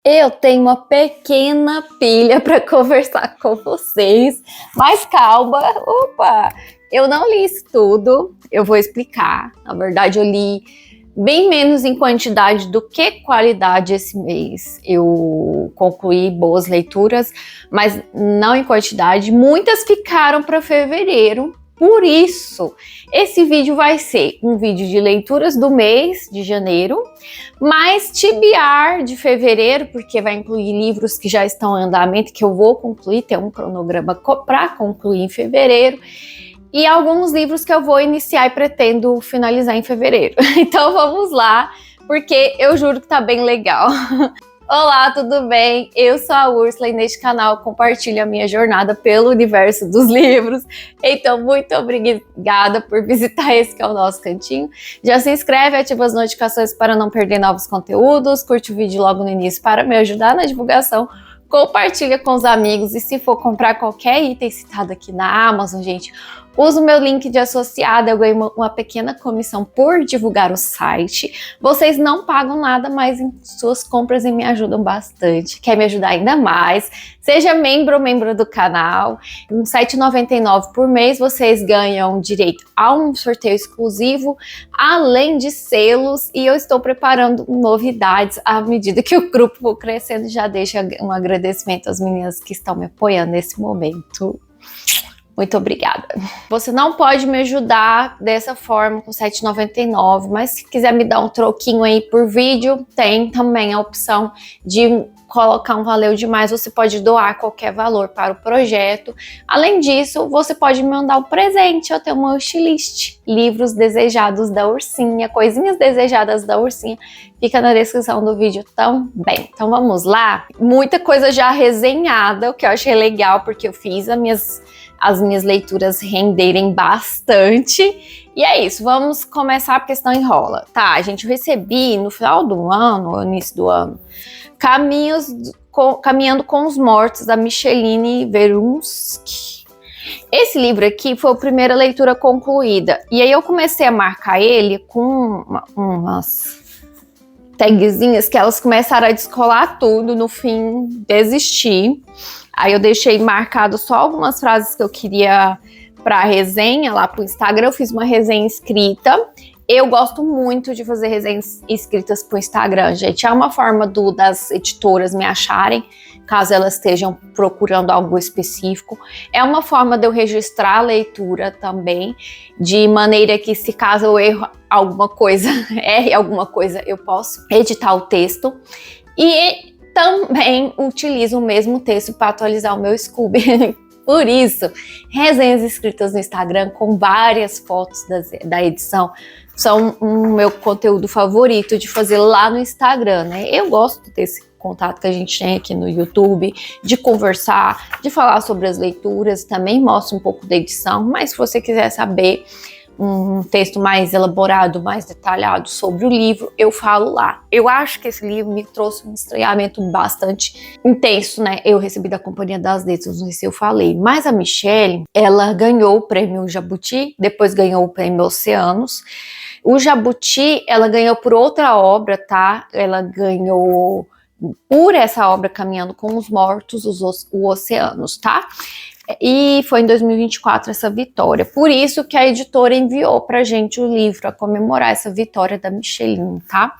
Eu tenho uma pequena pilha para conversar com vocês, mas calma, opa! Eu não li isso tudo, eu vou explicar. Na verdade, eu li bem menos em quantidade do que qualidade esse mês. Eu concluí boas leituras, mas não em quantidade. Muitas ficaram para fevereiro. Por isso, esse vídeo vai ser um vídeo de leituras do mês de janeiro, mais TBR de fevereiro, porque vai incluir livros que já estão em andamento, que eu vou concluir, tem um cronograma para concluir em fevereiro, e alguns livros que eu vou iniciar e pretendo finalizar em fevereiro. Então vamos lá, porque eu juro que tá bem legal. Olá, tudo bem? Eu sou a Úrsula e neste canal compartilho a minha jornada pelo universo dos livros. Então, muito obrigada por visitar esse que é o nosso cantinho. Já se inscreve, ativa as notificações para não perder novos conteúdos, curte o vídeo logo no início para me ajudar na divulgação, compartilha com os amigos e se for comprar qualquer item citado aqui na Amazon, gente, usa o meu link de associado, eu ganho uma pequena comissão por divulgar o site. Vocês não pagam nada, mas em suas compras me ajudam bastante. Quer me ajudar ainda mais? Seja membro ou membro do canal. Com R$ 7,99 por mês, vocês ganham direito a um sorteio exclusivo, além de selos, e eu estou preparando novidades à medida que o grupo for crescendo. Já deixa um agradecimento às meninas que estão me apoiando nesse momento. Muito obrigada. Você não pode me ajudar dessa forma com R$ 7,99, mas se quiser me dar um troquinho aí por vídeo, tem também a opção de colocar um valeu demais, você pode doar qualquer valor para o projeto. Além disso, você pode me mandar um presente, eu tenho uma wishlist, livros desejados da Ursinha, coisinhas desejadas da Ursinha, fica na descrição do vídeo também. Então vamos lá, muita coisa já resenhada, o que eu achei legal, porque eu fiz as minhas leituras renderem bastante. E é isso, vamos começar porque senão enrola. Tá, gente, eu recebi no final do ano, no início do ano, Caminhando com os Mortos, da Micheline Verunsky. Esse livro aqui foi a primeira leitura concluída. E aí eu comecei a marcar ele com umas tagzinhas que elas começaram a descolar tudo, no fim desisti. Aí eu deixei marcado só algumas frases que eu queria para resenha lá pro Instagram. Eu fiz uma resenha escrita. Eu gosto muito de fazer resenhas escritas pro Instagram, gente. É uma forma das editoras me acharem, caso elas estejam procurando algo específico. É uma forma de eu registrar a leitura também, de maneira que, se caso eu erre alguma coisa, eu posso editar o texto. E também utilizo o mesmo texto para atualizar o meu Scooby. Por isso, resenhas escritas no Instagram com várias fotos da edição são o meu conteúdo favorito de fazer lá no Instagram, né? Eu gosto desse contato que a gente tem aqui no YouTube, de conversar, de falar sobre as leituras, também mostro um pouco da edição, mas se você quiser saber um texto mais elaborado, mais detalhado sobre o livro, eu falo lá. Eu acho que esse livro me trouxe um estranhamento bastante intenso, né? Eu recebi da Companhia das Letras, não sei se eu falei, mas a Michelle, ela ganhou o prêmio Jabuti, depois ganhou o prêmio Oceanos. O Jabuti, ela ganhou por outra obra, tá? Ela ganhou por essa obra Caminhando com os Mortos, o Oceanos, tá? E foi em 2024 essa vitória. Por isso que a editora enviou pra gente o livro a comemorar essa vitória da Micheline, tá?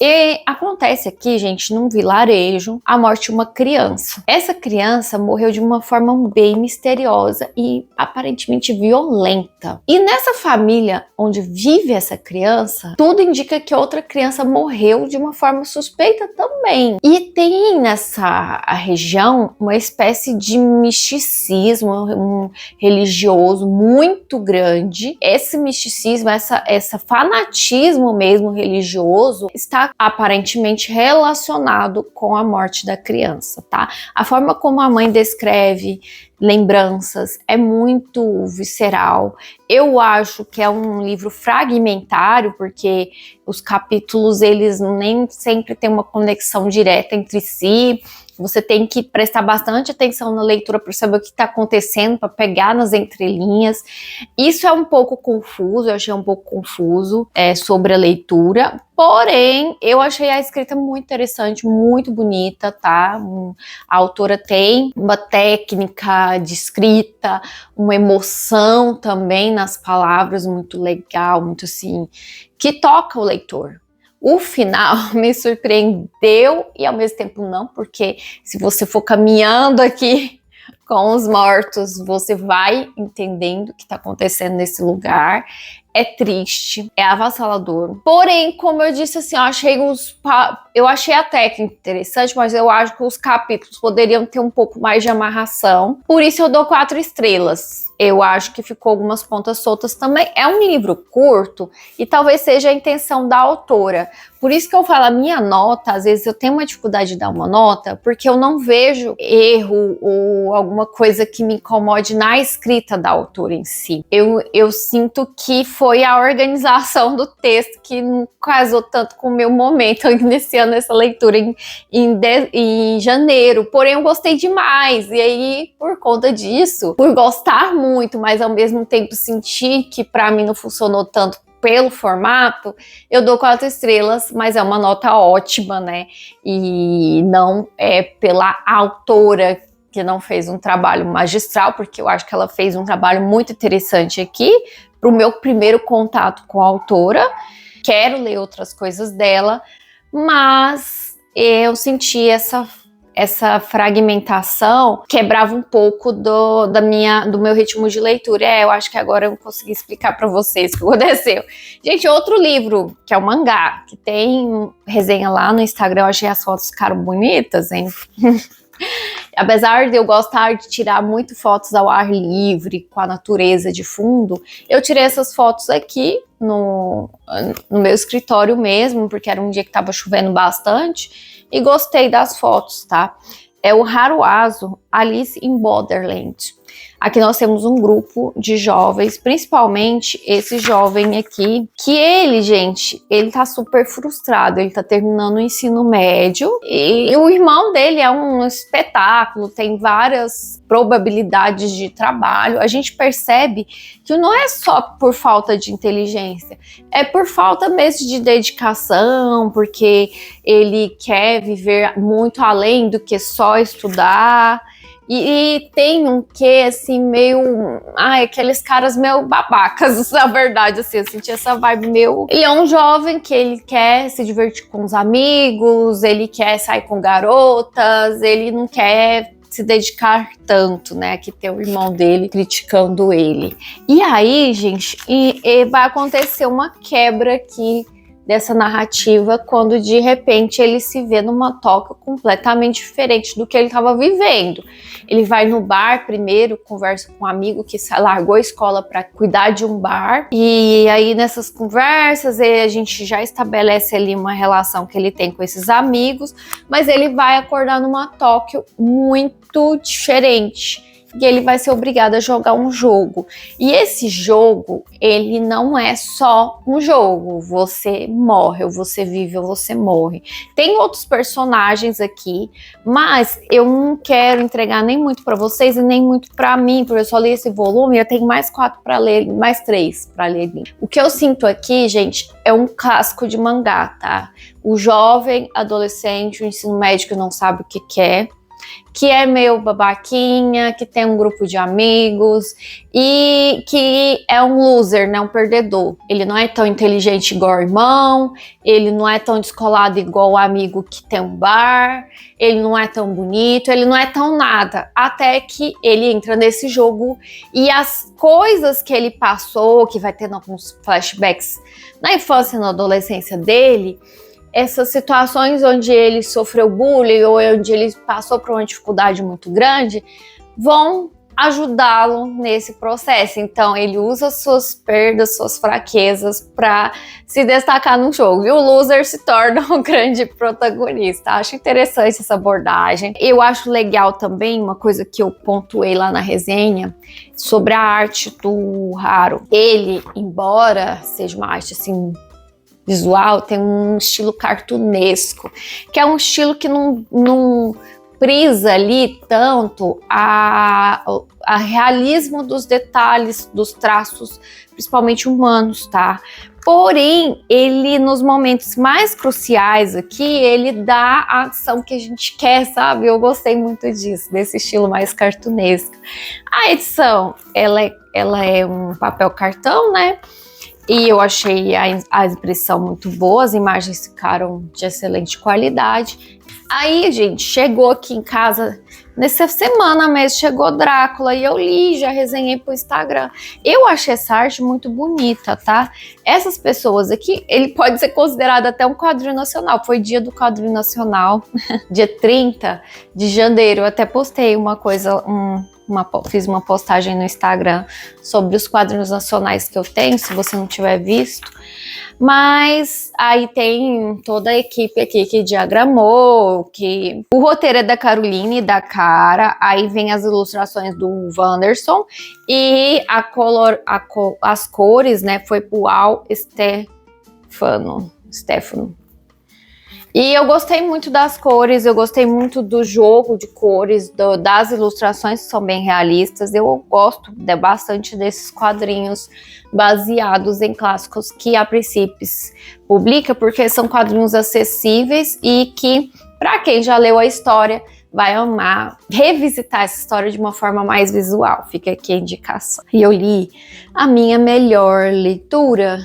E acontece aqui, gente, num vilarejo, a morte de uma criança. Essa criança morreu de uma forma bem misteriosa e aparentemente violenta. E nessa família onde vive essa criança, tudo indica que outra criança morreu de uma forma suspeita também. E tem nessa região uma espécie de misticismo religioso muito grande. Esse misticismo, essa fanatismo mesmo religioso está aparentemente relacionado com a morte da criança, tá? A forma como a mãe descreve lembranças, é muito visceral. Eu acho que é um livro fragmentário, porque os capítulos, eles nem sempre têm uma conexão direta entre si. Você tem que prestar bastante atenção na leitura para saber o que está acontecendo, para pegar nas entrelinhas. Isso é um pouco confuso, eu achei um pouco confuso sobre a leitura. Porém, eu achei a escrita muito interessante, muito bonita, tá? A autora tem uma técnica de escrita, uma emoção também nas palavras muito legal, muito assim, que toca o leitor. O final me surpreendeu e ao mesmo tempo não, porque se você for caminhando aqui com os mortos, você vai entendendo o que está acontecendo nesse lugar. É triste, é avassalador. Porém, como eu disse assim, eu achei a técnica interessante, mas eu acho que os capítulos poderiam ter um pouco mais de amarração. Por isso eu dou 4 estrelas. Eu acho que ficou algumas pontas soltas também. É um livro curto e talvez seja a intenção da autora. Por isso que eu falo, a minha nota, às vezes eu tenho uma dificuldade de dar uma nota, porque eu não vejo erro ou alguma coisa que me incomode na escrita da autora em si. Eu sinto que foi a organização do texto que não casou tanto com o meu momento iniciando essa leitura em janeiro. Porém, eu gostei demais. E aí, por conta disso, por gostar muito, mas ao mesmo tempo sentir que para mim não funcionou tanto pelo formato, eu dou 4 estrelas, mas é uma nota ótima, né? E não é pela autora que não fez um trabalho magistral, porque eu acho que ela fez um trabalho muito interessante aqui, para o meu primeiro contato com a autora. Quero ler outras coisas dela, mas eu senti essa fragmentação quebrava um pouco do meu ritmo de leitura. Eu acho que agora eu consegui explicar para vocês o que aconteceu. Gente, outro livro, que é o mangá, que tem resenha lá no Instagram, eu achei as fotos ficaram bonitas, hein? Apesar de eu gostar de tirar muito fotos ao ar livre, com a natureza de fundo, eu tirei essas fotos aqui no meu escritório mesmo, porque era um dia que estava chovendo bastante, e gostei das fotos, tá? É o Haruazo, Alice in Borderland. Aqui nós temos um grupo de jovens, principalmente esse jovem aqui, que ele, gente, ele tá super frustrado, ele tá terminando o ensino médio e o irmão dele é um espetáculo, tem várias probabilidades de trabalho. A gente percebe que não é só por falta de inteligência, é por falta mesmo de dedicação, porque ele quer viver muito além do que só estudar. E tem um quê, assim, meio... aqueles caras meio babacas, na verdade, assim, eu senti essa vibe meio... Ele é um jovem que ele quer se divertir com os amigos, ele quer sair com garotas, ele não quer se dedicar tanto, né, que tem o irmão dele criticando ele. E aí, gente, vai acontecer uma quebra aqui dessa narrativa quando de repente ele se vê numa Tóquio completamente diferente do que ele estava vivendo. Ele vai no bar primeiro, conversa com um amigo que largou a escola para cuidar de um bar, e aí nessas conversas a gente já estabelece ali uma relação que ele tem com esses amigos, mas ele vai acordar numa Tóquio muito diferente. E ele vai ser obrigado a jogar um jogo. E esse jogo, ele não é só um jogo. Você morre, ou você vive, ou você morre. Tem outros personagens aqui, mas eu não quero entregar nem muito para vocês e nem muito para mim, porque eu só li esse volume e eu tenho mais 4 para ler, mais 3 para ler. O que eu sinto aqui, gente, é um clássico de mangá, tá? O jovem, adolescente, o ensino médio que não sabe o que quer, que é meio babaquinha, que tem um grupo de amigos e que é um loser, né, um perdedor. Ele não é tão inteligente igual o irmão, ele não é tão descolado igual o amigo que tem um bar, ele não é tão bonito, ele não é tão nada, até que ele entra nesse jogo e as coisas que ele passou, que vai tendo alguns flashbacks na infância e na adolescência dele, essas situações onde ele sofreu bullying ou onde ele passou por uma dificuldade muito grande, vão ajudá-lo nesse processo. Então, ele usa suas perdas, suas fraquezas para se destacar no jogo. E o loser se torna um grande protagonista. Acho interessante essa abordagem. Eu acho legal também uma coisa que eu pontuei lá na resenha sobre a arte do Haru. Ele, embora seja uma arte assim visual, tem um estilo cartunesco, que é um estilo que não prisa ali tanto a realismo dos detalhes, dos traços, principalmente humanos, tá? Porém, ele, nos momentos mais cruciais aqui, ele dá a ação que a gente quer, sabe? Eu gostei muito disso, desse estilo mais cartunesco. A edição, ela é um papel cartão, né? E eu achei a impressão muito boa, as imagens ficaram de excelente qualidade. Aí, gente, chegou aqui em casa, nessa semana mesmo, chegou Drácula e eu li, já resenhei pro Instagram. Eu achei essa arte muito bonita, tá? Essas pessoas aqui, ele pode ser considerado até um quadrinho nacional. Foi dia do quadrinho nacional, dia 30 de janeiro. Eu até postei uma coisa, fiz uma postagem no Instagram sobre os quadrinhos nacionais que eu tenho, se você não tiver visto. Mas aí tem toda a equipe aqui que diagramou, que o roteiro é da Caroline, da Cara, aí vem as ilustrações do Wanderson e as cores, né, foi pro Al Stefano. E eu gostei muito das cores, eu gostei muito do jogo de cores, das ilustrações que são bem realistas. Eu gosto bastante desses quadrinhos baseados em clássicos que a Princípios publica, porque são quadrinhos acessíveis e que, para quem já leu a história, vai amar revisitar essa história de uma forma mais visual. Fica aqui a indicação. E eu li a minha melhor leitura.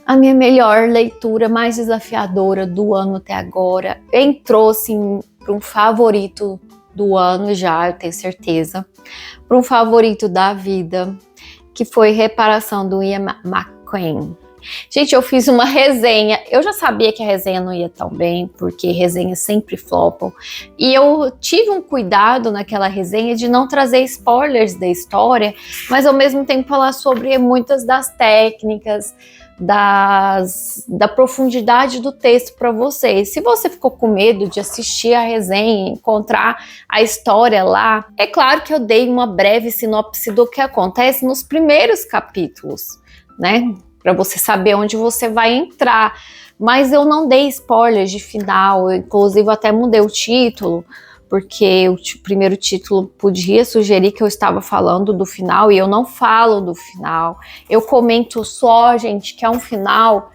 A minha melhor leitura, mais desafiadora do ano até agora, entrou assim para um favorito do ano já, eu tenho certeza, para um favorito da vida, que foi Reparação do Ian McEwan. Gente, eu fiz uma resenha, eu já sabia que a resenha não ia tão bem, porque resenhas sempre flopam, e eu tive um cuidado naquela resenha de não trazer spoilers da história, mas ao mesmo tempo falar sobre muitas das técnicas, da profundidade do texto para você. Se você ficou com medo de assistir a resenha, encontrar a história lá, é claro que eu dei uma breve sinopse do que acontece nos primeiros capítulos, né? Para você saber onde você vai entrar. Mas eu não dei spoilers de final, eu, inclusive até mudei o título, porque o primeiro título podia sugerir que eu estava falando do final, e eu não falo do final. Eu comento só, gente, que é um final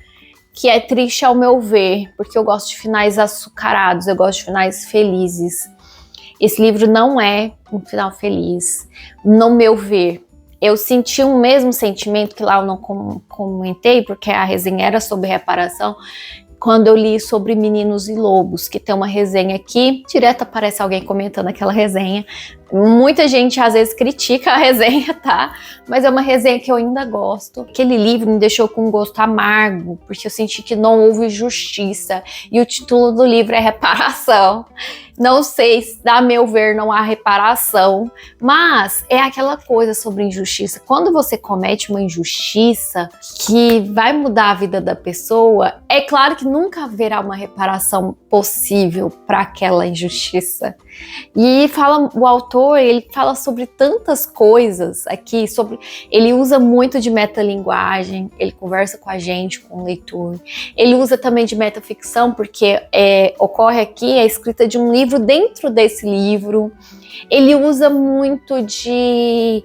que é triste ao meu ver, porque eu gosto de finais açucarados, eu gosto de finais felizes. Esse livro não é um final feliz, no meu ver. Eu senti o mesmo sentimento que lá eu não comentei, porque a resenha era sobre reparação, quando eu li sobre Meninos e Lobos, que tem uma resenha aqui, direto aparece alguém comentando aquela resenha. Muita gente às vezes critica a resenha, tá? Mas é uma resenha que eu ainda gosto. Aquele livro me deixou com um gosto amargo, porque eu senti que não houve justiça. E o título do livro é Reparação. Não sei se, a meu ver, não há reparação, mas é aquela coisa sobre injustiça. Quando você comete uma injustiça que vai mudar a vida da pessoa, é claro que nunca haverá uma reparação possível para aquela injustiça. E o autor, ele fala sobre tantas coisas aqui, ele usa muito de metalinguagem, ele conversa com a gente, com o leitor. Ele usa também de metaficção, porque ocorre aqui a escrita de um livro dentro desse livro. Ele usa muito de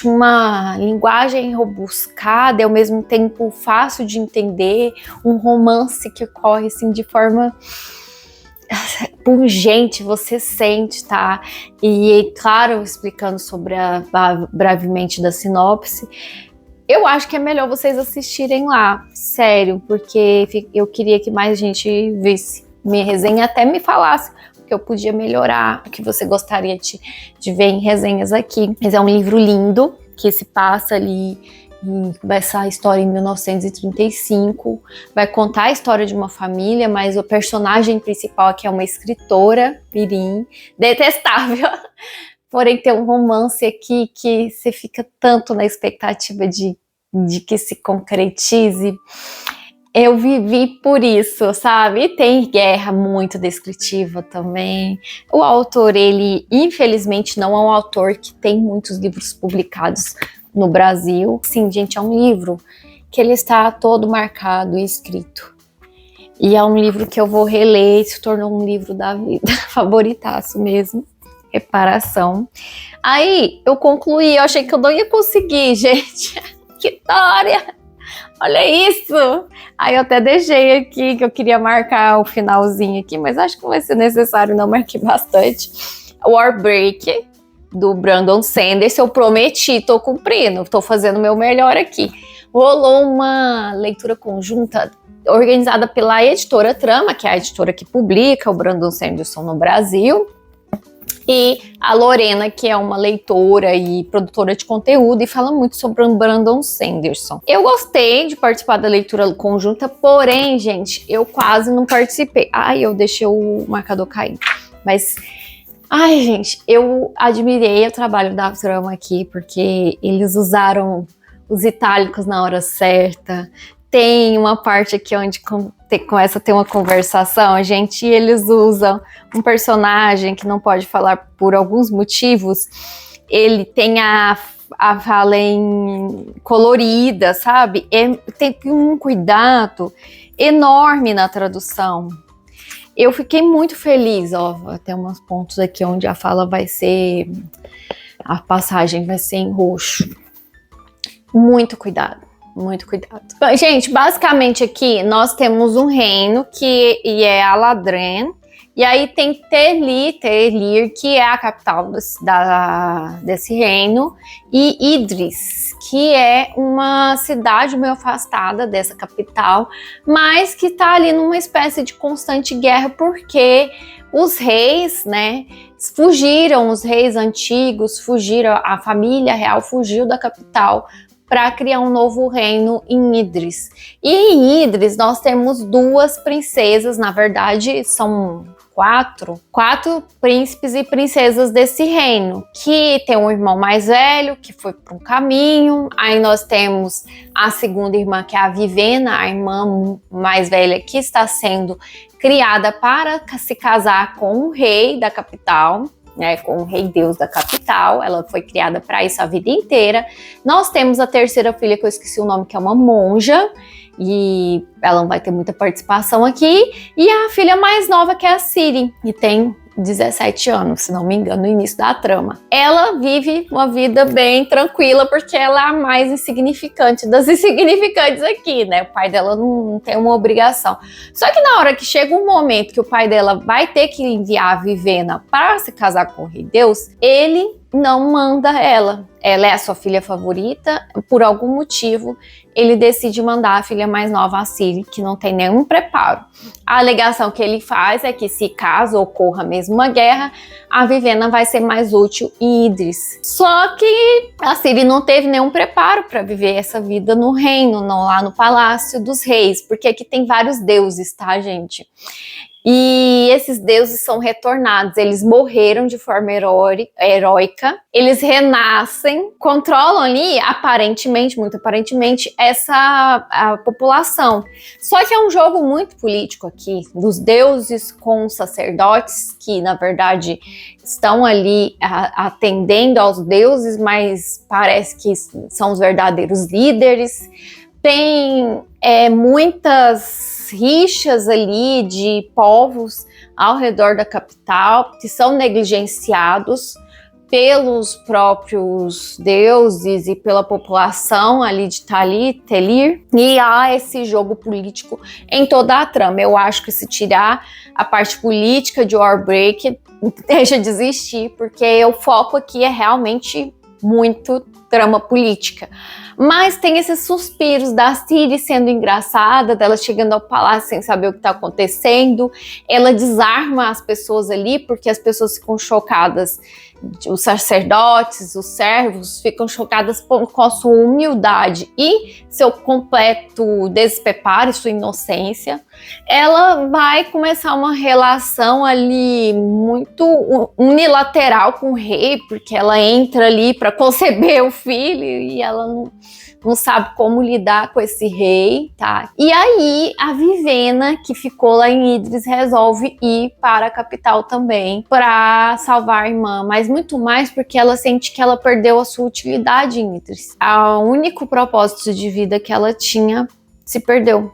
uma linguagem rebuscada e ao mesmo tempo fácil de entender, um romance que ocorre assim de forma pungente, você sente, tá? E claro, explicando sobre brevemente da sinopse, eu acho que é melhor vocês assistirem lá, sério, porque eu queria que mais gente visse minha resenha, até me falasse que eu podia melhorar, o que você gostaria de ver em resenhas aqui. Mas é um livro lindo, que se passa ali, essa história em 1935, vai contar a história de uma família, mas o personagem principal aqui é uma escritora, Pirim, detestável, porém tem um romance aqui que você fica tanto na expectativa de que se concretize. Eu vivi por isso, sabe? E tem guerra muito descritiva também. O autor, ele infelizmente não é um autor que tem muitos livros publicados no Brasil. Sim, gente, é um livro que ele está todo marcado e escrito. E é um livro que eu vou reler, se tornou um livro da vida, favoritaço mesmo, Reparação. Aí eu concluí, eu achei que eu não ia conseguir, gente. Que história! Olha isso! Aí eu até deixei aqui, que eu queria marcar o finalzinho aqui, mas acho que não vai ser necessário, não, marquei bastante. Warbreak, do Brandon Sanderson, eu prometi, tô cumprindo, tô fazendo o meu melhor aqui. Rolou uma leitura conjunta organizada pela editora Trama, que é a editora que publica o Brandon Sanderson no Brasil, e a Lorena, que é uma leitora e produtora de conteúdo e fala muito sobre o Brandon Sanderson. Eu gostei de participar da leitura conjunta, porém, gente, eu quase não participei. Ai, eu deixei o marcador cair. Mas, ai, gente, eu admirei o trabalho da Trama aqui, porque eles usaram os itálicos na hora certa. Tem uma parte aqui onde começa a ter uma conversação, gente, e eles usam um personagem que não pode falar por alguns motivos. Ele tem a fala colorida, sabe? Tem um cuidado enorme na tradução. Eu fiquei muito feliz, ó, tem uns pontos aqui onde a fala vai ser, a passagem vai ser em roxo. Muito cuidado. Muito cuidado. Bom, gente, basicamente aqui nós temos um reino que é Aladren, e aí tem Telir, que é a capital desse reino, e Idris, que é uma cidade meio afastada dessa capital, mas que tá ali numa espécie de constante guerra, porque os reis, né, fugiram, os reis antigos fugiram, a família real fugiu da capital para criar um novo reino em Idris. E em Idris nós temos duas princesas, na verdade são quatro príncipes e princesas desse reino, que tem um irmão mais velho, que foi para um caminho, aí nós temos a segunda irmã, que é a Vivena, a irmã mais velha, que está sendo criada para se casar com o rei da capital, né, com o rei Deus da capital. Ela foi criada para isso a vida inteira. Nós temos a terceira filha, que eu esqueci o nome, que é uma monja, e ela não vai ter muita participação aqui, e a filha mais nova, que é a Ciri, que tem 17 anos, se não me engano, no início da trama. Ela vive uma vida bem tranquila, porque ela é a mais insignificante das insignificantes aqui, né? O pai dela não tem uma obrigação. Só que na hora que chega um momento que o pai dela vai ter que enviar a Vivena para se casar com o rei Deus, ele não manda ela. Ela é a sua filha favorita, por algum motivo ele decide mandar a filha mais nova, a Ciri, que não tem nenhum preparo. A alegação que ele faz é que se caso ocorra mesmo uma guerra, a Vivena vai ser mais útil em Idris. Só que a Ciri não teve nenhum preparo para viver essa vida no reino, não lá no Palácio dos Reis, porque aqui tem vários deuses, tá, gente? E esses deuses são retornados, eles morreram de forma heróica, eles renascem, controlam ali, aparentemente, muito aparentemente, a população. Só que é um jogo muito político aqui, dos deuses com os sacerdotes, que na verdade estão ali atendendo aos deuses, mas parece que são os verdadeiros líderes. Tem muitas rixas ali de povos ao redor da capital que são negligenciados pelos próprios deuses e pela população ali de Telir, e há esse jogo político em toda a trama. Eu acho que se tirar a parte política de Warbreak, deixa de existir, porque o foco aqui é realmente muito trama política. Mas tem esses suspiros da Ciri sendo engraçada, dela chegando ao palácio sem saber o que está acontecendo. Ela desarma as pessoas ali, porque as pessoas ficam chocadas. Os sacerdotes, os servos ficam chocadas com a sua humildade e seu completo despreparo e sua inocência. Ela vai começar uma relação ali muito unilateral com o rei, porque ela entra ali para conceber o filho e ela não sabe como lidar com esse rei, tá? E aí a Vivena, que ficou lá em Idris, resolve ir para a capital também para salvar a irmã, mas muito mais porque ela sente que ela perdeu a sua utilidade em Idris. O único propósito de vida que ela tinha se perdeu.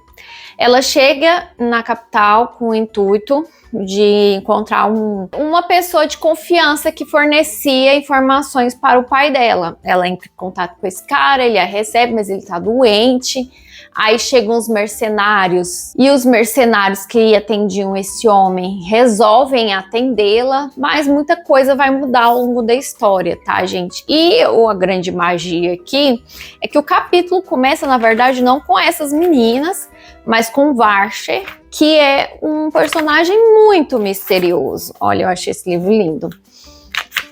Ela chega na capital com o intuito de encontrar uma pessoa de confiança que fornecia informações para o pai dela. Ela entra em contato com esse cara, ele a recebe, mas ele tá doente. Aí chegam os mercenários, e os mercenários que atendiam esse homem resolvem atendê-la, mas muita coisa vai mudar ao longo da história, tá, gente? E a grande magia aqui é que o capítulo começa, na verdade, não com essas meninas, mas com Varsher, que é um personagem muito misterioso. Olha, eu achei esse livro lindo.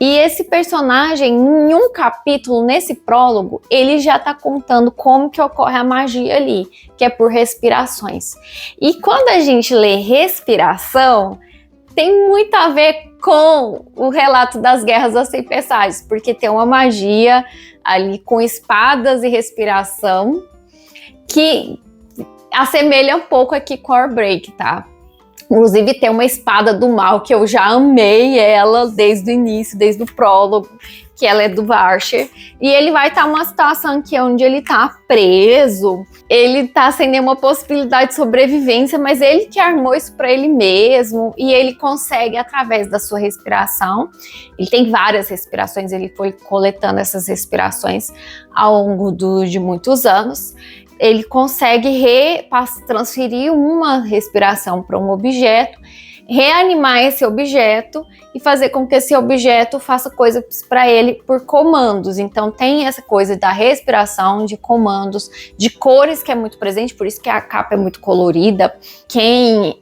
E esse personagem, em um capítulo, nesse prólogo, ele já tá contando como que ocorre a magia ali, que é por respirações. E quando a gente lê respiração, tem muito a ver com o relato das Guerras das Tempestades, porque tem uma magia ali com espadas e respiração que assemelha um pouco aqui com Warbreak, tá? Inclusive tem uma espada do mal que eu já amei ela desde o início, desde o prólogo, que ela é do Varsher. E ele vai estar numa situação aqui onde ele tá preso, ele tá sem nenhuma possibilidade de sobrevivência, mas ele que armou isso para ele mesmo, e ele consegue, através da sua respiração, ele tem várias respirações, ele foi coletando essas respirações ao longo de muitos anos. Ele consegue transferir uma respiração para um objeto, reanimar esse objeto e fazer com que esse objeto faça coisas para ele por comandos. Então tem essa coisa da respiração, de comandos, de cores que é muito presente, por isso que a capa é muito colorida. Quem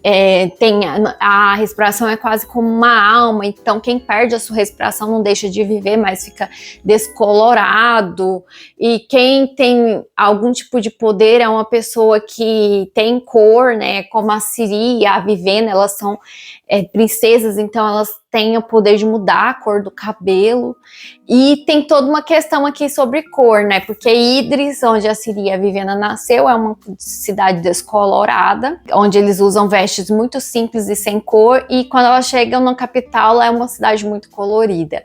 tem a respiração é quase como uma alma, então quem perde a sua respiração não deixa de viver, mas fica descolorado. E quem tem algum tipo de poder é uma pessoa que tem cor, né? Como a Ciri e a Vivena, elas são princesas, então elas têm o poder de mudar a cor do cabelo. E tem toda uma questão aqui sobre cor, né? Porque Idris, onde a Ciri e a Vivena nasceu, é uma cidade descolorada, onde eles usam vestes muito simples e sem cor, e quando elas chegam na capital, ela é uma cidade muito colorida.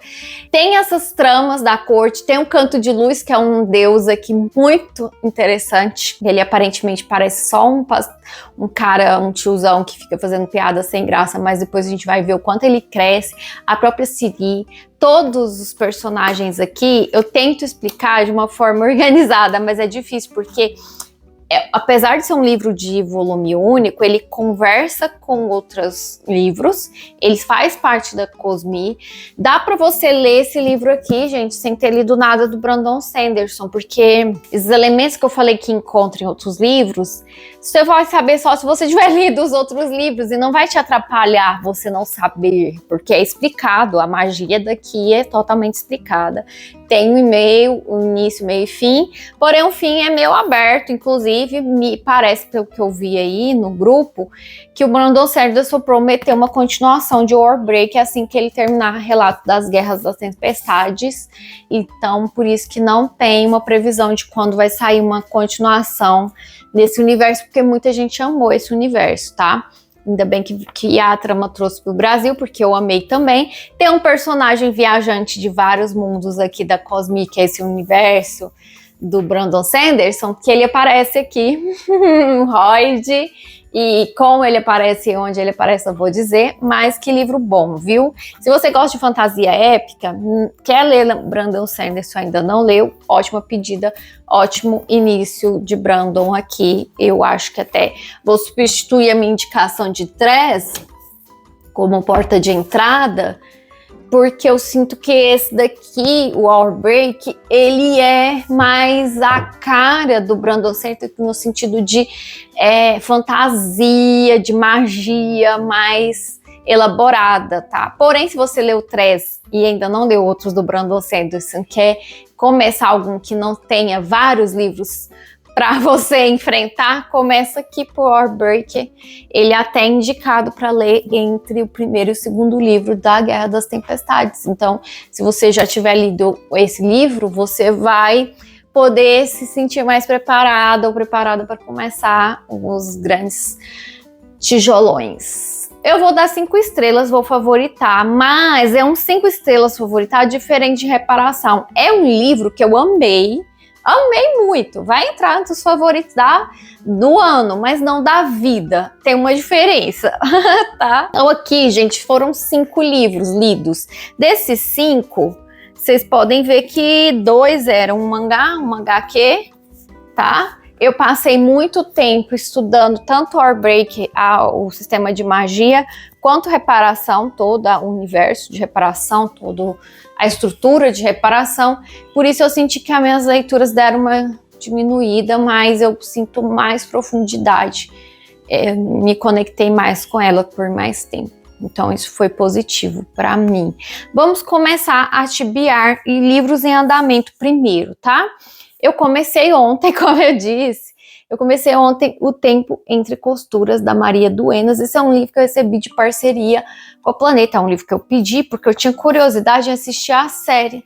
Tem essas tramas da corte, tem o Canto de Luz, que é um deus aqui muito interessante. Ele aparentemente parece só um cara, um tiozão que fica fazendo piada sem graça, mas depois a gente vai ver o quanto ele cresce. A própria Ciri, todos os personagens aqui, eu tento explicar de uma forma organizada, mas é difícil porque apesar de ser um livro de volume único, ele conversa com outros livros, ele faz parte da Cosmi. Dá para você ler esse livro aqui, gente, sem ter lido nada do Brandon Sanderson, porque esses elementos que eu falei que encontra em outros livros, você vai saber só se você tiver lido os outros livros, e não vai te atrapalhar você não saber, porque é explicado, a magia daqui é totalmente explicada. Tem um e-mail, um início, meio e fim, porém o fim é meio aberto, inclusive me parece, pelo que eu vi aí no grupo, que o Brandon Sanderson prometeu uma continuação de Warbreak assim que ele terminar o relato das Guerras das Tempestades, então por isso que não tem uma previsão de quando vai sair uma continuação nesse universo, porque muita gente amou esse universo, tá? Ainda bem que a trama trouxe para o Brasil, porque eu amei também. Tem um personagem viajante de vários mundos aqui da Cosmi, que é esse universo do Brandon Sanderson, que ele aparece aqui, Royd, e como ele aparece e onde ele aparece eu vou dizer, mas que livro bom, viu? Se você gosta de fantasia épica, quer ler Brandon Sanderson, ainda não leu, ótima pedida, ótimo início de Brandon aqui. Eu acho que até vou substituir a minha indicação de Tres como porta de entrada, porque eu sinto que esse daqui, o Outbreak, ele é mais a cara do Brandon Sanderson no sentido de fantasia, de magia mais elaborada, tá? Porém, se você leu 3 e ainda não leu outros do Brandon Sanderson, quer começar algum que não tenha vários livros para você enfrentar, começa aqui por Outbreak. Ele é até indicado para ler entre o primeiro e o segundo livro da Guerra das Tempestades. Então, se você já tiver lido esse livro, você vai poder se sentir mais preparada ou preparada para começar os grandes tijolões. Eu vou dar 5 estrelas, vou favoritar, mas é um 5 estrelas favoritar diferente de Reparação. É um livro que eu amei muito, vai entrar entre os favoritos do ano, mas não da vida, tem uma diferença, tá? Então aqui, gente, foram 5 livros lidos. Desses 5, vocês podem ver que 2 eram um HQ, tá? Eu passei muito tempo estudando tanto Outbreak, o sistema de magia, quanto Reparação, todo o universo de Reparação, toda a estrutura de Reparação. Por isso eu senti que as minhas leituras deram uma diminuída, mas eu sinto mais profundidade. Me conectei mais com ela por mais tempo. Então isso foi positivo para mim. Vamos começar a tibiar livros em andamento primeiro, tá? Eu comecei ontem, como eu disse, O Tempo Entre Costuras, da Maria Duenas. Esse é um livro que eu recebi de parceria com a Planeta. É um livro que eu pedi porque eu tinha curiosidade em assistir a série.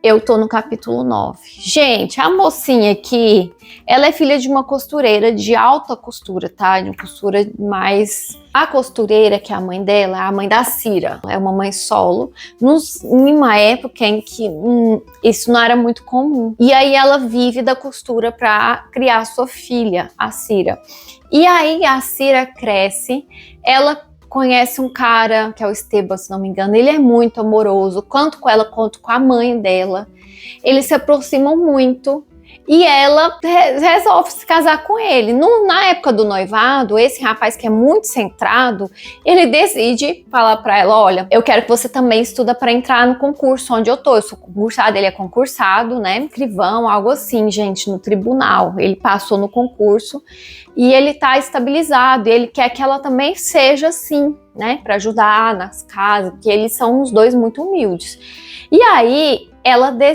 Eu tô no capítulo 9. Gente, a mocinha aqui, ela é filha de uma costureira de alta costura, tá? De uma costura mais... A costureira, que é a mãe dela, é a mãe da Cira. É uma mãe solo, em uma época em que isso não era muito comum. E aí ela vive da costura para criar sua filha, a Cira. E aí a Cira cresce, ela conhece um cara, que é o Esteban, se não me engano. Ele é muito amoroso, tanto com ela quanto com a mãe dela. Eles se aproximam muito e ela resolve se casar com ele. Na época do noivado, esse rapaz que é muito centrado, ele decide falar para ela, olha, eu quero que você também estuda para entrar no concurso onde eu tô. Eu sou concursado, ele é concursado, né? Escrivão, algo assim, gente, no tribunal. Ele passou no concurso e ele tá estabilizado. E ele quer que ela também seja assim, né? Para ajudar nas casas, porque eles são os dois muito humildes. E aí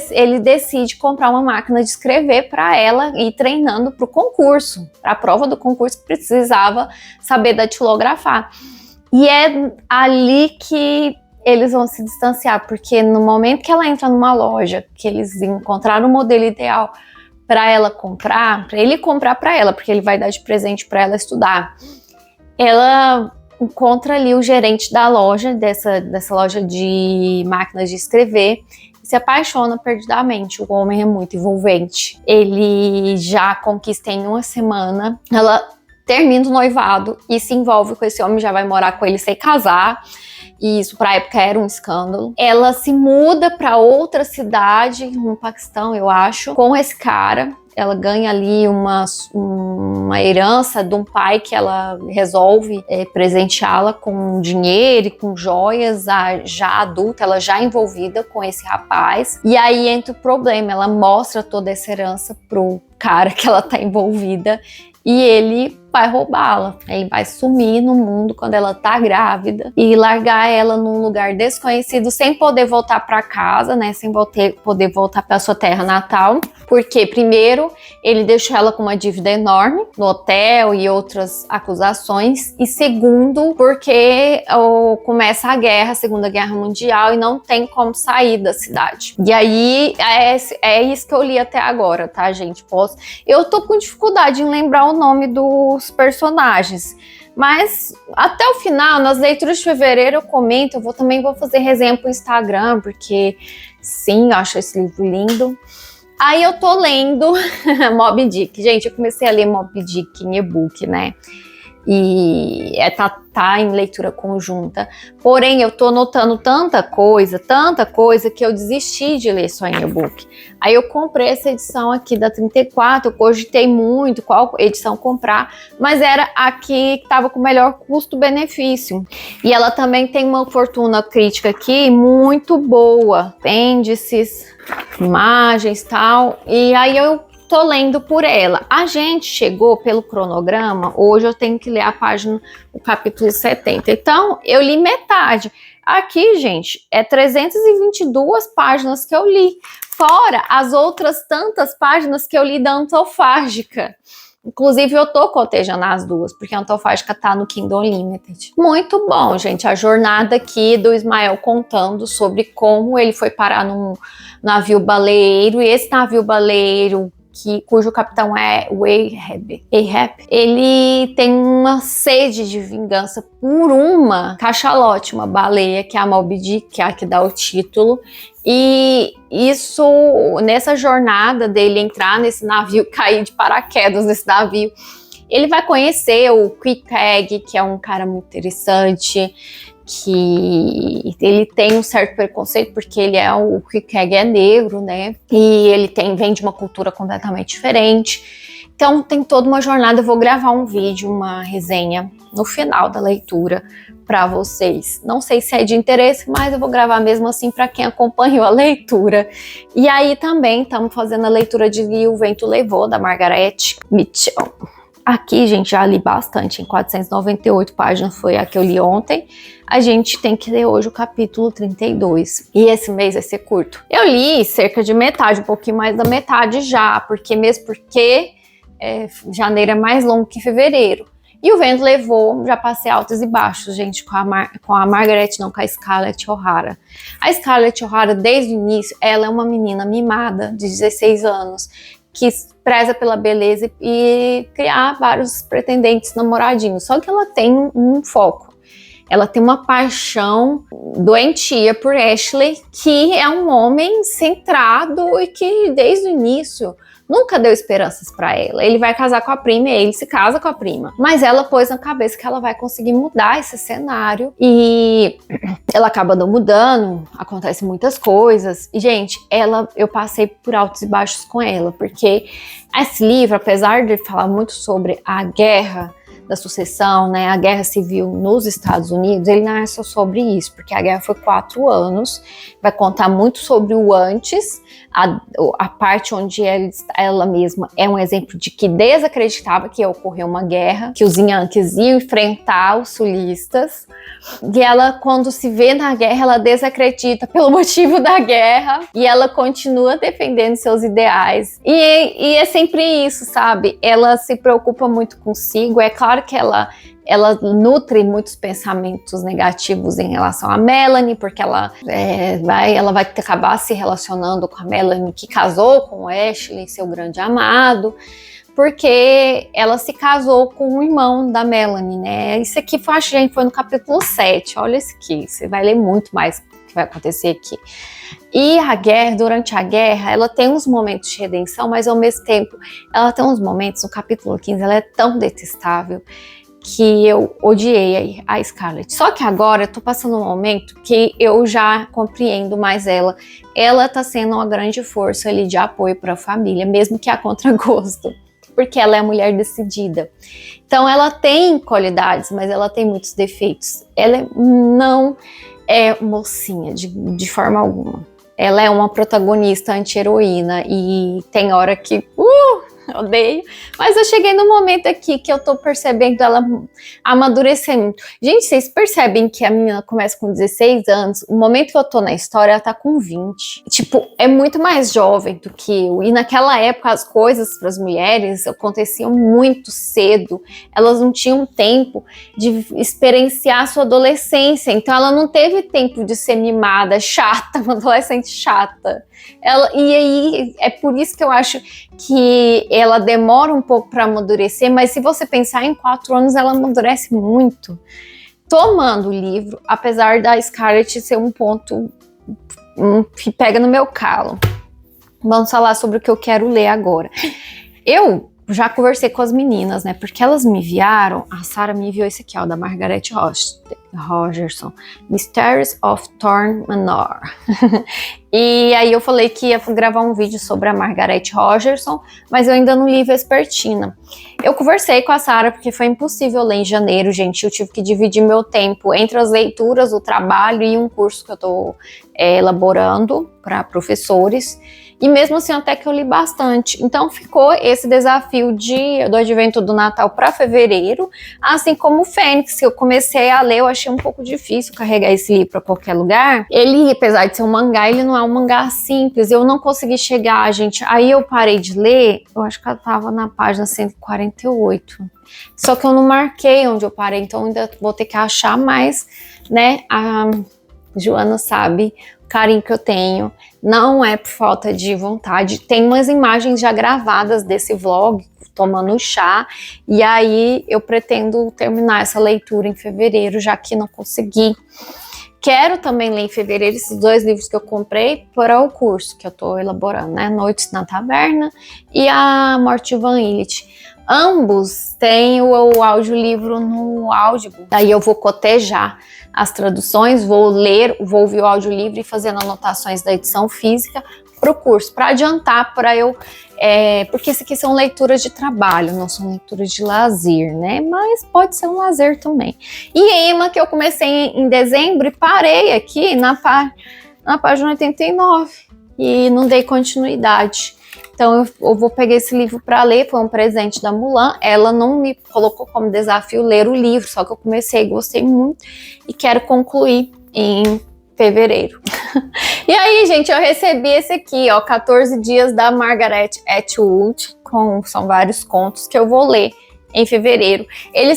ele decide comprar uma máquina de escrever para ela ir treinando para o concurso, para a prova do concurso que precisava saber datilografar. E é ali que eles vão se distanciar, porque no momento que ela entra numa loja, que eles encontraram o modelo ideal para ela comprar, para ele comprar para ela, porque ele vai dar de presente para ela estudar, ela encontra ali o gerente da loja, dessa loja de máquinas de escrever, e se apaixona perdidamente. O homem é muito envolvente. Ele já conquista em uma semana. Ela termina o noivado e se envolve com esse homem, já vai morar com ele sem casar. E isso pra época era um escândalo. Ela se muda para outra cidade, no Paquistão, eu acho, com esse cara. Ela ganha ali uma herança de um pai que ela resolve presenteá-la com dinheiro e com joias, já adulta, ela já envolvida com esse rapaz. E aí entra o problema, ela mostra toda essa herança pro cara que ela tá envolvida e ele vai roubá-la. Ele vai sumir no mundo quando ela tá grávida e largar ela num lugar desconhecido sem poder voltar para casa, né? Sem poder voltar para sua terra natal. Porque, primeiro, ele deixou ela com uma dívida enorme no hotel e outras acusações. E segundo, porque começa a Segunda Guerra Mundial, e não tem como sair da cidade. E aí, é isso que eu li até agora, tá, gente? Eu tô com dificuldade em lembrar o nome dos personagens. Mas até o final, nas leituras de fevereiro, eu comento. Eu também vou fazer resenha pro Instagram, porque sim, eu acho esse livro lindo. Aí eu tô lendo Moby Dick. Gente, eu comecei a ler Moby Dick em e-book, né? E tá em leitura conjunta. Porém, eu tô notando tanta coisa, que eu desisti de ler só em e-book. Aí eu comprei essa edição aqui da 34, eu cogitei muito qual edição comprar, mas era a que estava com o melhor custo-benefício. E ela também tem uma fortuna crítica aqui muito boa, apêndices, imagens e tal. E aí eu tô lendo por ela. A gente chegou pelo cronograma, hoje eu tenho que ler a página, o capítulo 70. Então, eu li metade. Aqui, gente, é 322 páginas que eu li, fora as outras tantas páginas que eu li da Antofágica. Inclusive, eu tô cotejando as duas, porque a Antofágica tá no Kindle Unlimited. Muito bom, gente, a jornada aqui do Ismael contando sobre como ele foi parar num navio baleeiro, e esse navio baleeiro cujo capitão é o Ahab, ele tem uma sede de vingança por uma cachalote, uma baleia, que é a Moby Dick, que é a que dá o título. E isso, nessa jornada dele entrar nesse navio, cair de paraquedas nesse navio, ele vai conhecer o Queequeg, que é um cara muito interessante, que ele tem um certo preconceito porque o Queequeg é negro, né? E ele vem de uma cultura completamente diferente. Então tem toda uma jornada. Eu vou gravar um vídeo, uma resenha no final da leitura para vocês. Não sei se é de interesse, mas eu vou gravar mesmo assim para quem acompanhou a leitura. E aí também estamos fazendo a leitura de E o Vento Levou, da Margaret Mitchell. Aqui, gente, já li bastante, em 498 páginas, foi a que eu li ontem. A gente tem que ler hoje o capítulo 32. E esse mês vai ser curto. Eu li cerca de metade, um pouquinho mais da metade já, porque janeiro é mais longo que fevereiro. E o Vento Levou, já passei altos e baixos, gente, com a Margaret, não, com a Scarlett O'Hara. A Scarlett O'Hara, desde o início, ela é uma menina mimada, de 16 anos, que preza pela beleza e criar vários pretendentes namoradinhos. Só que ela tem um foco. Ela tem uma paixão doentia por Ashley, que é um homem centrado e que desde o início nunca deu esperanças para ela. Ele vai casar com a prima e ele se casa com a prima. Mas ela pôs na cabeça que ela vai conseguir mudar esse cenário e ela acaba não mudando, acontecem muitas coisas. E, gente, eu passei por altos e baixos com ela, porque esse livro, apesar de falar muito sobre a guerra da sucessão, né, a guerra civil nos Estados Unidos, ele não é só sobre isso, porque a guerra foi 4 anos, vai contar muito sobre o antes, a parte onde ela mesma é um exemplo de que desacreditava que ia ocorrer uma guerra, que os Yankees iam enfrentar os sulistas, e ela, quando se vê na guerra, ela desacredita pelo motivo da guerra, e ela continua defendendo seus ideais, e é sempre isso, sabe? Ela se preocupa muito consigo, é claro que ela nutre muitos pensamentos negativos em relação a Melanie, porque ela vai acabar se relacionando com a Melanie, que casou com o Ashley, seu grande amado, porque ela se casou com o irmão da Melanie, né? Isso aqui foi no capítulo 7, olha isso aqui, você vai ler muito mais o que vai acontecer aqui. E durante a guerra, ela tem uns momentos de redenção, mas ao mesmo tempo, ela tem uns momentos, no capítulo 15, ela é tão detestável, que eu odiei a Scarlett. Só que agora eu tô passando um momento que eu já compreendo mais ela. Ela tá sendo uma grande força ali de apoio para a família, mesmo que a contragosto, porque ela é mulher decidida. Então ela tem qualidades, mas ela tem muitos defeitos. Ela não é mocinha de forma alguma. Ela é uma protagonista anti-heroína e tem hora que odeio, mas eu cheguei no momento aqui que eu tô percebendo ela amadurecer muito. Gente, vocês percebem que a menina começa com 16 anos, o momento que eu tô na história, ela tá com 20. Tipo, é muito mais jovem do que eu. E naquela época, as coisas para as mulheres aconteciam muito cedo. Elas não tinham tempo de experienciar a sua adolescência. Então, ela não teve tempo de ser mimada, chata, uma adolescente chata. E aí, é por isso que eu acho que ela demora um pouco para amadurecer, mas se você pensar em 4 anos, ela amadurece muito. Tomando o livro, apesar da Scarlett ser um ponto que pega no meu calo. Vamos falar sobre o que eu quero ler agora. Eu já conversei com as meninas, né? Porque elas me enviaram, a Sarah me enviou esse aqui, ó, da Margaret Rogerson, Mysteries of Thorn Manor. E aí eu falei que ia gravar um vídeo sobre a Margaret Rogerson, mas eu ainda não li Vespertina. Eu conversei com a Sarah porque foi impossível ler em janeiro, gente. Eu tive que dividir meu tempo entre as leituras, o trabalho e um curso que eu tô elaborando para professores. E mesmo assim, até que eu li bastante. Então, ficou esse desafio do Advento do Natal para fevereiro. Assim como o Fênix, que eu comecei a ler, eu achei um pouco difícil carregar esse livro para qualquer lugar. Ele, apesar de ser um mangá, ele não é um mangá simples. Eu não consegui chegar, gente. Aí eu parei de ler, eu acho que eu tava na página 148. Só que eu não marquei onde eu parei, então ainda vou ter que achar mais, né? A Joana sabe o carinho que eu tenho. Não é por falta de vontade. Tem umas imagens já gravadas desse vlog, tomando chá. E aí eu pretendo terminar essa leitura em fevereiro, já que não consegui. Quero também ler em fevereiro esses 2 livros que eu comprei para o curso que eu estou elaborando, né? Noites na Taverna e A Morte de Van Illich. Ambos têm o audiolivro no Audible. Daí eu vou cotejar as traduções, vou ler, vou ouvir o audiolivro e fazendo anotações da edição física para o curso, para adiantar, para eu... porque isso aqui são leituras de trabalho, não são leituras de lazer, né? Mas pode ser um lazer também. E Emma, que eu comecei em dezembro e parei aqui na página 89 e não dei continuidade. Então eu vou pegar esse livro para ler, foi um presente da Mulan. Ela não me colocou como desafio ler o livro, só que eu comecei, gostei muito e quero concluir em fevereiro. E aí, gente, eu recebi esse aqui, ó, 14 dias da Margaret Atwood, são vários contos que eu vou ler em fevereiro. Ele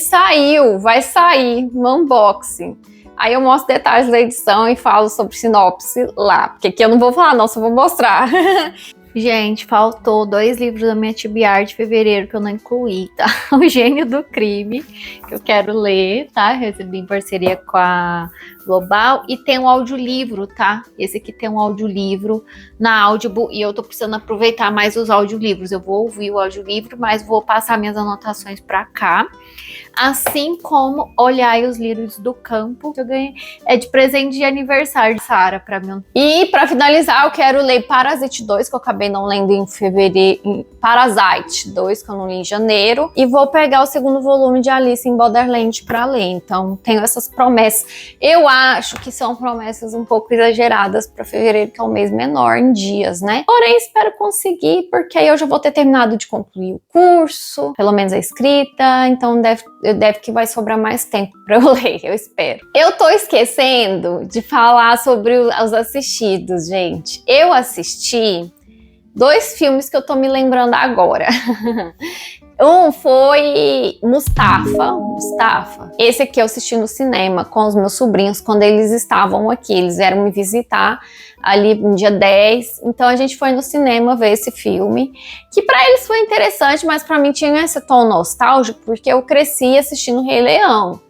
vai sair no unboxing. Aí eu mostro detalhes da edição e falo sobre sinopse lá, porque aqui eu não vou falar não, só vou mostrar. Gente, faltou 2 livros da minha TBR de fevereiro que eu não incluí, tá? O Gênio do Crime, que eu quero ler, tá? Recebi em parceria com a Global. E tem um audiolivro, tá? Esse aqui tem um audiolivro na Audible e eu tô precisando aproveitar mais os audiolivros. Eu vou ouvir o audiolivro, mas vou passar minhas anotações pra cá. Assim como Olhai os Lírios do Campo, que eu ganhei de presente de aniversário de Sarah pra mim. E pra finalizar, eu quero ler Parasite 2, que eu acabei não lendo em fevereiro. Parasite 2, que eu não li em janeiro. E vou pegar o 2º volume de Alice in Borderland pra ler. Então, tenho essas promessas. Eu acho que são promessas um pouco exageradas pra fevereiro, que é um mês menor em dias, né? Porém, espero conseguir, porque aí eu já vou ter terminado de concluir o curso, pelo menos a escrita. Então, deve que vai sobrar mais tempo pra eu ler, eu espero. Eu tô esquecendo de falar sobre os assistidos, gente. Eu assisti 2 filmes que eu tô me lembrando agora. Um foi Mustafa. Esse aqui eu assisti no cinema com os meus sobrinhos quando eles estavam aqui. Eles vieram me visitar ali no dia 10. Então a gente foi no cinema ver esse filme, que para eles foi interessante, mas para mim tinha esse tom nostálgico, porque eu cresci assistindo Rei Leão.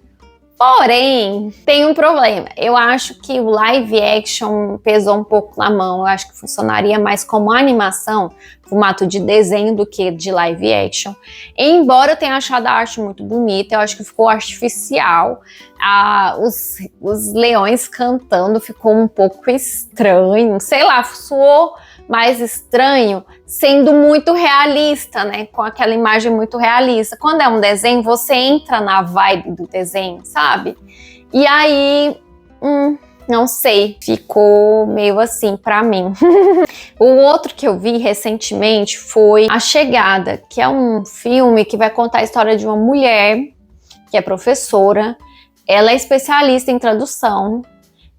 Porém, tem um problema. Eu acho que o live action pesou um pouco na mão. Eu acho que funcionaria mais como animação, formato de desenho, do que de live action. Embora eu tenha achado a arte muito bonita, eu acho que ficou artificial. Os leões cantando ficou um pouco estranho. Sei lá, soou mais estranho, sendo muito realista, né? Com aquela imagem muito realista. Quando é um desenho, você entra na vibe do desenho, sabe? E aí, não sei, ficou meio assim pra mim. O outro que eu vi recentemente foi A Chegada, que é um filme que vai contar a história de uma mulher que é professora. Ela é especialista em tradução.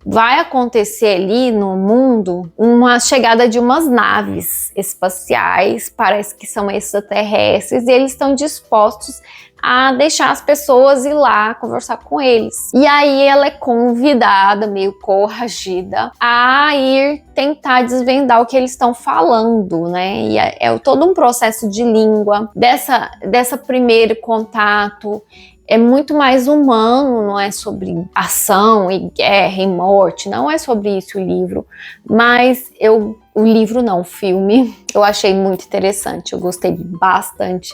Vai acontecer ali no mundo uma chegada de umas naves espaciais, parece que são extraterrestres, e eles estão dispostos a deixar as pessoas ir lá conversar com eles. E aí ela é convidada, meio coagida, a ir tentar desvendar o que eles estão falando, né? E é todo um processo de língua, dessa primeiro contato. É muito mais humano, não é sobre ação e guerra e morte, não é sobre isso o livro, mas eu o livro não, o filme, eu achei muito interessante, eu gostei bastante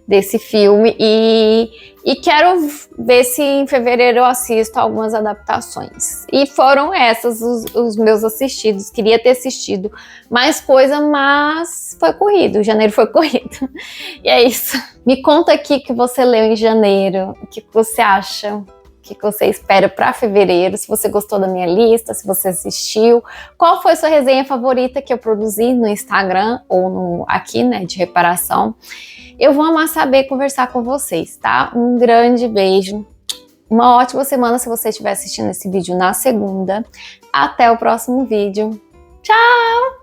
desse filme e quero ver se em fevereiro eu assisto algumas adaptações. E foram essas os meus assistidos, queria ter assistido mais coisa, mas foi corrido, janeiro foi corrido. E é isso. Me conta aqui o que você leu em janeiro, o que você acha, o que você espera para fevereiro, se você gostou da minha lista, se você assistiu, qual foi sua resenha favorita que eu produzi no Instagram ou aqui, né, de reparação. Eu vou amar saber conversar com vocês, tá? Um grande beijo, uma ótima semana se você estiver assistindo esse vídeo na segunda. Até o próximo vídeo. Tchau!